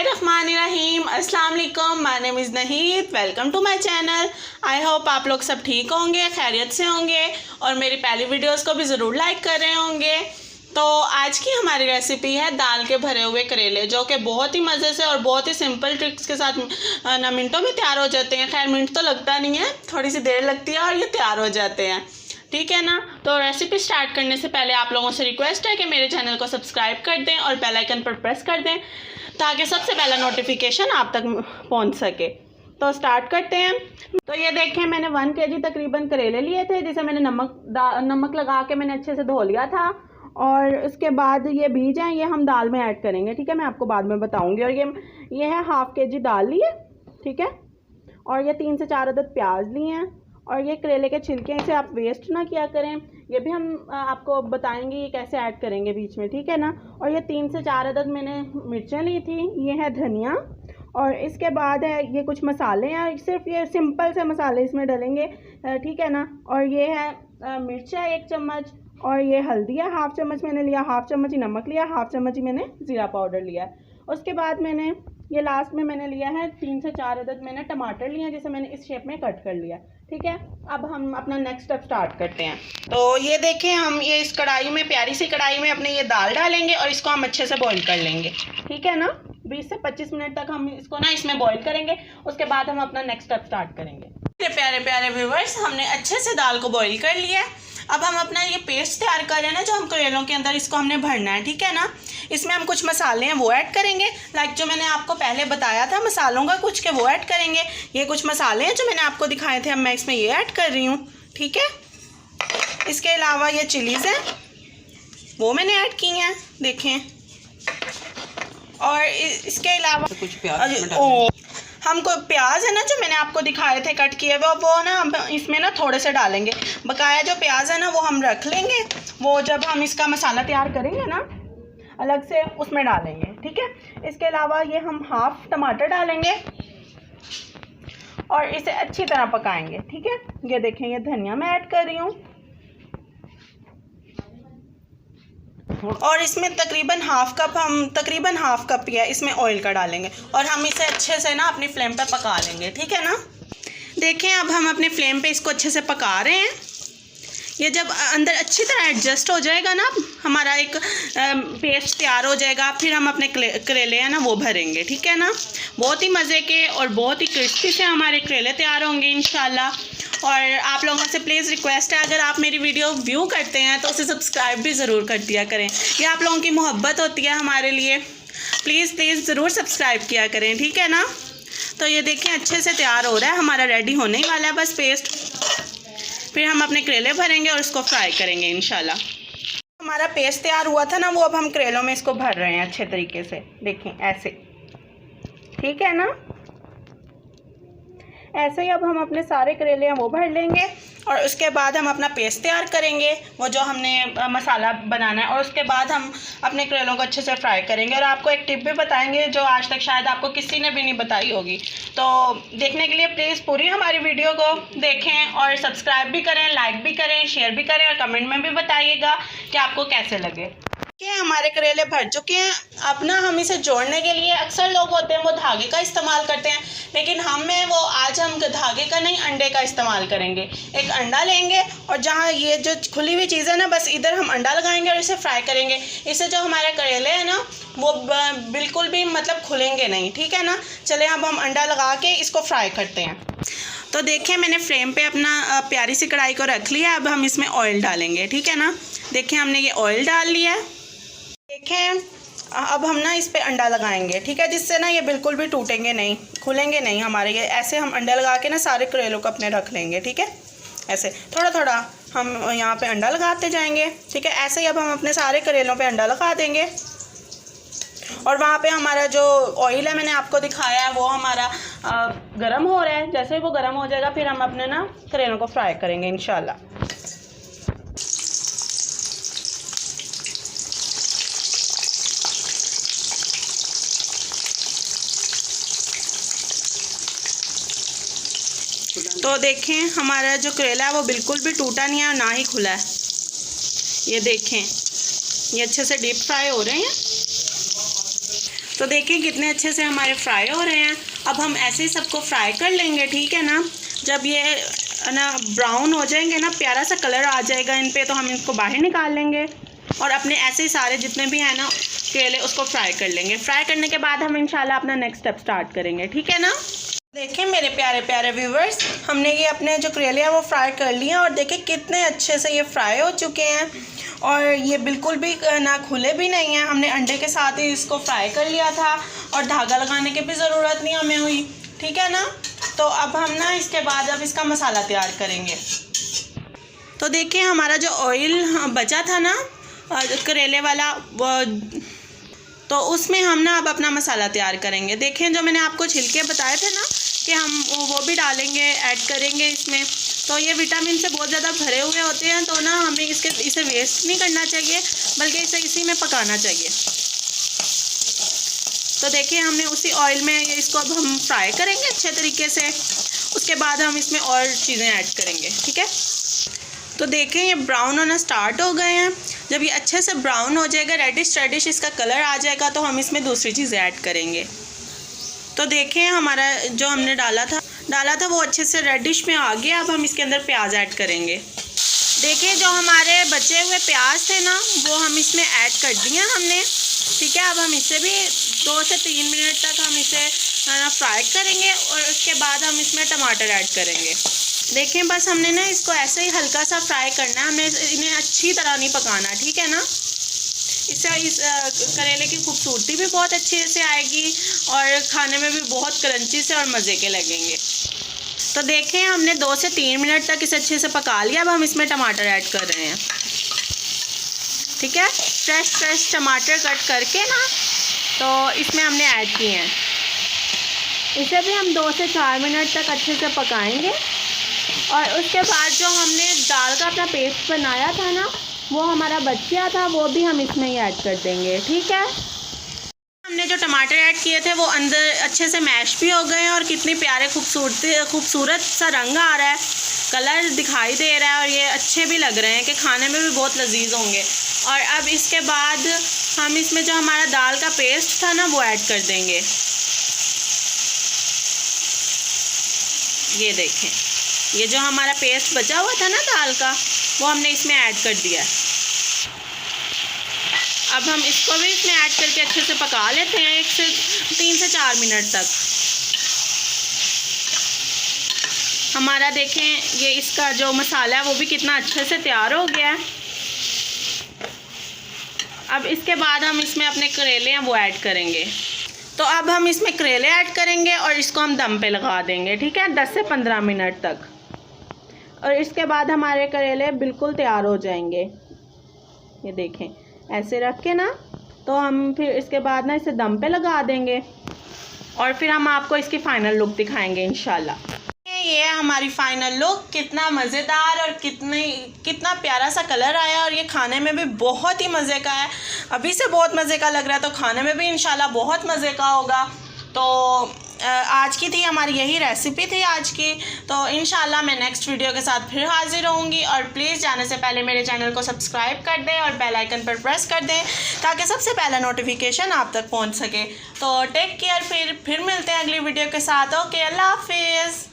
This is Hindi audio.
बिस्मिल्लाहिर्रहमानिर्रहीम। अस्सलाम वालेकुम। My name is Nahid. Welcome to my channel. I hope आप लोग सब ठीक होंगे, खैरियत से होंगे और मेरी पहली वीडियोस को भी ज़रूर लाइक कर रहे होंगे। तो आज की हमारी रेसिपी है दाल के भरे हुए करेले, जो कि बहुत ही मज़े से और बहुत ही सिंपल ट्रिक्स के साथ ना मिनटों में तैयार हो जाते हैं। खैर मिनट तो लगता नहीं है, थोड़ी सी देर लगती है और ये तैयार हो जाते हैं, ठीक है ना। तो रेसिपी स्टार्ट करने से पहले आप लोगों से रिक्वेस्ट है कि मेरे चैनल को सब्सक्राइब कर दें और बेल आइकन पर प्रेस कर दें ताकि सबसे पहला नोटिफिकेशन आप तक पहुंच सके। तो स्टार्ट करते हैं। तो ये देखें, मैंने 1 kg तकरीबन करेले लिए थे, जिसे मैंने नमक लगा के मैंने अच्छे से धो लिया था। और उसके बाद ये बीज हैं, ये हम दाल में ऐड करेंगे, ठीक है। मैं आपको बाद में बताऊंगी। और ये है 1/2 kg दाल लिए, ठीक है। और ये 3 से 4 अदद प्याज लिए हैं। और ये करेले के छिलके, इसे आप वेस्ट ना किया करें, ये भी हम आपको बताएंगे ये कैसे ऐड करेंगे बीच में, ठीक है ना। और ये 3 से 4 अदद मैंने मिर्चें ली थी। ये है धनिया। और इसके बाद है ये कुछ मसाले हैं, सिर्फ ये सिंपल से मसाले इसमें डलेंगे, ठीक है ना। और ये है मिर्च है 1 चम्मच। और ये हल्दी है 1/2 चम्मच मैंने लिया, 1/2 चम्मच ही नमक लिया, 1/2 चम्मच ही मैंने ज़ीरा पाउडर लिया है। उसके बाद मैंने ये लास्ट में मैंने लिया है 3 से 4 अदद मैंने टमाटर लिए हैं, जिसे मैंने इस शेप में कट कर लिया, ठीक है। अब हम अपना नेक्स्ट स्टेप स्टार्ट करते हैं। तो ये देखें, हम ये इस कढ़ाई में, प्यारी सी कढ़ाई में अपने ये दाल डालेंगे और इसको हम अच्छे से बॉईल कर लेंगे, ठीक है ना। 20 से 25 मिनट तक हम इसको ना इसमें बॉईल करेंगे। उसके बाद हम अपना नेक्स्ट स्टेप स्टार्ट करेंगे। मेरे प्यारे प्यारे व्यूवर्स, हमने अच्छे से दाल को बॉईल कर लिया है। अब हम अपना ये पेस्ट तैयार कर रहे हैं ना, जो हम करेलों के अंदर इसको हमने भरना है, ठीक है ना। इसमें हम कुछ मसाले हैं वो ऐड करेंगे, लाइक जो मैंने आपको पहले बताया था मसालों का कुछ के, वो ऐड करेंगे। ये कुछ मसाले हैं जो मैंने आपको दिखाए थे, अब मैं इसमें ये ऐड कर रही हूँ, ठीक है। इसके अलावा ये चिलीज़ हैं, वो मैंने ऐड की हैं, देखें। और इसके अलावा कुछ प्याज, हमको प्याज है ना जो मैंने आपको दिखाए थे कट किए हुए, वो ना इसमें ना थोड़े से डालेंगे। बकाया जो प्याज है ना वो हम रख लेंगे, वो जब हम इसका मसाला तैयार करेंगे ना अलग से उसमें डालेंगे, ठीक है। इसके अलावा ये हम 1/2 टमाटर डालेंगे और इसे अच्छी तरह पकाएंगे, ठीक है। ये देखें, ये धनिया मैं ऐड कर रही हूँ। और इसमें तकरीबन हाफ कप या इसमें ऑयल का डालेंगे और हम इसे अच्छे से ना अपनी फ्लेम पे पका लेंगे, ठीक है ना। देखें, अब हम अपने फ्लेम पे इसको अच्छे से पका रहे हैं। ये जब अंदर अच्छी तरह एडजस्ट हो जाएगा ना, हमारा एक पेस्ट तैयार हो जाएगा, फिर हम अपने करेले हैं ना वो भरेंगे, ठीक है ना। बहुत ही मज़े के और बहुत ही क्रिस्पी से हमारे करेले तैयार होंगे इंशाल्लाह। और आप लोगों से प्लीज़ रिक्वेस्ट है, अगर आप मेरी वीडियो व्यू करते हैं तो उसे सब्सक्राइब भी ज़रूर कर दिया करें। ये आप लोगों की मोहब्बत होती है हमारे लिए। प्लीज़ ज़रूर सब्सक्राइब किया करें, ठीक है ना। तो ये देखें, अच्छे से तैयार हो रहा है, हमारा रेडी होने ही वाला है बस पेस्ट। फिर हम अपने करेले भरेंगे और इसको फ्राई करेंगे इंशाल्लाह। हमारा पेस्ट तैयार हुआ था ना, वो अब हम करेलों में इसको भर रहे हैं अच्छे तरीके से, देखें ऐसे, ठीक है ना। ऐसे ही अब हम अपने सारे करेले हैं वो भर लेंगे और उसके बाद हम अपना पेस्ट तैयार करेंगे, वो जो हमने मसाला बनाना है। और उसके बाद हम अपने करेलों को अच्छे से फ्राई करेंगे। और आपको एक टिप भी बताएंगे जो आज तक शायद आपको किसी ने भी नहीं बताई होगी। तो देखने के लिए प्लीज़ पूरी हमारी वीडियो को देखें और सब्सक्राइब भी करें, लाइक भी करें, शेयर भी करें और कमेंट में भी बताइएगा कि आपको कैसे लगे। हमारे करेले भर चुके हैं। अब ना हम इसे जोड़ने के लिए, अक्सर लोग होते हैं वो धागे का इस्तेमाल करते हैं, लेकिन आज हम धागे का नहीं अंडे का इस्तेमाल करेंगे। एक अंडा लेंगे और जहाँ ये जो खुली हुई चीज़ है ना, बस इधर हम अंडा लगाएंगे और इसे फ्राई करेंगे। इससे जो हमारे करेले हैं ना वो बिल्कुल भी मतलब खुलेंगे नहीं, ठीक है ना। चले अब हम अंडा लगा के इसको फ्राई करते हैं। तो देखें, मैंने फ्लेम पे अपना प्यारी सी कढ़ाई को रख लिया। अब हम इसमें ऑयल डालेंगे, ठीक है ना। देखें, हमने ये ऑयल डाल लिया है। देखें, अब हम ना इस पे अंडा लगाएंगे, ठीक है, जिससे ना ये बिल्कुल भी टूटेंगे नहीं, खुलेंगे नहीं हमारे। ये ऐसे हम अंडा लगा के ना सारे करेलों को अपने रख लेंगे, ठीक है। ऐसे थोड़ा थोड़ा हम यहाँ पे अंडा लगाते जाएंगे, ठीक है। ऐसे ही अब हम अपने सारे करेलों पे अंडा लगा देंगे। और वहाँ पे हमारा जो ऑयल है मैंने आपको दिखाया है वो हमारा गर्म हो रहा है। जैसे ही वो गर्म हो जाएगा फिर हम अपने ना करेलों को फ्राई करेंगे इंशाल्लाह। तो देखें, हमारा जो करेला है वो बिल्कुल भी टूटा नहीं है और ना ही खुला है। ये देखें, ये अच्छे से डीप फ्राई हो रहे हैं। तो देखिए कितने अच्छे से हमारे फ्राई हो रहे हैं। अब हम ऐसे ही सबको फ्राई कर लेंगे, ठीक है ना। जब ये ना ब्राउन हो जाएंगे ना, प्यारा सा कलर आ जाएगा इन पे, तो हम इसको बाहर निकाल लेंगे और अपने ऐसे ही सारे जितने भी हैं ना करेले उसको फ्राई कर लेंगे। फ्राई करने के बाद हम इंशाल्लाह अपना नेक्स्ट स्टेप स्टार्ट करेंगे, ठीक है ना। देखिए मेरे प्यारे प्यारे व्यूवर्स, हमने ये अपने जो करेले हैं वो फ्राई कर लिए हैं और देखिए कितने अच्छे से ये फ्राई हो चुके हैं और ये बिल्कुल भी ना खुले भी नहीं हैं। हमने अंडे के साथ ही इसको फ्राई कर लिया था और धागा लगाने की भी ज़रूरत नहीं हमें हुई, ठीक है ना। तो अब हम ना इसके बाद अब इसका मसाला तैयार करेंगे। तो देखिए हमारा जो ऑयल बचा था ना करेले वाला, वो तो उसमें हम ना अब अपना मसाला तैयार करेंगे। देखें जो मैंने आपको छिलके बताए थे ना कि हम वो भी डालेंगे, ऐड करेंगे इसमें। तो ये विटामिन से बहुत ज़्यादा भरे हुए होते हैं, तो ना हमें इसे वेस्ट नहीं करना चाहिए, बल्कि इसे इसी में पकाना चाहिए। तो देखिए हमने उसी ऑयल में इसको अब हम फ्राई करेंगे अच्छे तरीके से। उसके बाद हम इसमें और चीज़ें ऐड करेंगे, ठीक है। तो देखें ये ब्राउन होना स्टार्ट हो गए हैं। जब ये अच्छे से ब्राउन हो जाएगा, रेडिश इसका कलर आ जाएगा, तो हम इसमें दूसरी चीज़ें ऐड करेंगे। तो देखें हमारा जो हमने डाला था वो अच्छे से रेडिश में आ गया। अब हम इसके अंदर प्याज ऐड करेंगे। देखिए जो हमारे बचे हुए प्याज थे ना वो हम इसमें ऐड कर दिए हमने, ठीक है। अब हम इसे भी 2 से 3 मिनट तक हम इसे फ्राई करेंगे और उसके बाद हम इसमें टमाटर ऐड करेंगे। देखें बस हमने ना इसको ऐसे ही हल्का सा फ्राई करना है, हमें इन्हें अच्छी तरह नहीं पकाना, ठीक है ना। इससे इस करेले की खूबसूरती भी बहुत अच्छे से आएगी और खाने में भी बहुत क्रंची से और मज़े के लगेंगे। तो देखें हमने 2 से 3 मिनट तक इसे अच्छे से पका लिया। अब हम इसमें टमाटर ऐड कर रहे हैं, ठीक है। फ्रेश टमाटर कट करके ना तो इसमें हमने ऐड किए हैं। इसे भी हम 2 से 4 मिनट तक अच्छे से पकाएंगे और उसके बाद जो हमने दाल का अपना पेस्ट बनाया था ना वो हमारा बच गया था, वो भी हम इसमें ही ऐड कर देंगे, ठीक है। हमने जो टमाटर ऐड किए थे वो अंदर अच्छे से मैश भी हो गए हैं और कितनी प्यारे खूबसूरत सा रंग आ रहा है, कलर दिखाई दे रहा है और ये अच्छे भी लग रहे हैं कि खाने में भी बहुत लजीज होंगे। और अब इसके बाद हम इसमें जो हमारा दाल का पेस्ट था ना वो ऐड कर देंगे। ये देखें ये जो हमारा पेस्ट बचा हुआ था ना दाल का वो हमने इसमें ऐड कर दिया। अब हम इसको भी इसमें ऐड करके अच्छे से पका लेते हैं 3 से 4 मिनट तक। हमारा देखें ये इसका जो मसाला है वो भी कितना अच्छे से तैयार हो गया है। अब इसके बाद हम इसमें अपने करेले हैं वो ऐड करेंगे। तो अब हम इसमें करेले ऐड करेंगे और इसको हम दम पे लगा देंगे, ठीक है, 10 से 15 मिनट तक। और इसके बाद हमारे करेले बिल्कुल तैयार हो जाएंगे। ये देखें ऐसे रख के ना, तो हम फिर इसके बाद ना इसे दम पे लगा देंगे और फिर हम आपको इसकी फ़ाइनल लुक दिखाएंगे इंशाल्लाह। ये है हमारी फ़ाइनल लुक, कितना मज़ेदार और कितना प्यारा सा कलर आया और ये खाने में भी बहुत ही मज़े का है। अभी से बहुत मज़े का लग रहा है, तो खाने में भी इंशाल्लाह बहुत मज़े का होगा। तो आज की थी हमारी यही रेसिपी थी आज की। तो इंशाल्लाह मैं नेक्स्ट वीडियो के साथ फिर हाजिर होंगी। और प्लीज़ जाने से पहले मेरे चैनल को सब्सक्राइब कर दें और बेल आइकन पर प्रेस कर दें ताकि सबसे पहला नोटिफिकेशन आप तक पहुंच सके। तो टेक केयर, फिर मिलते हैं अगली वीडियो के साथ। ओके, अल्लाह हाफिज़।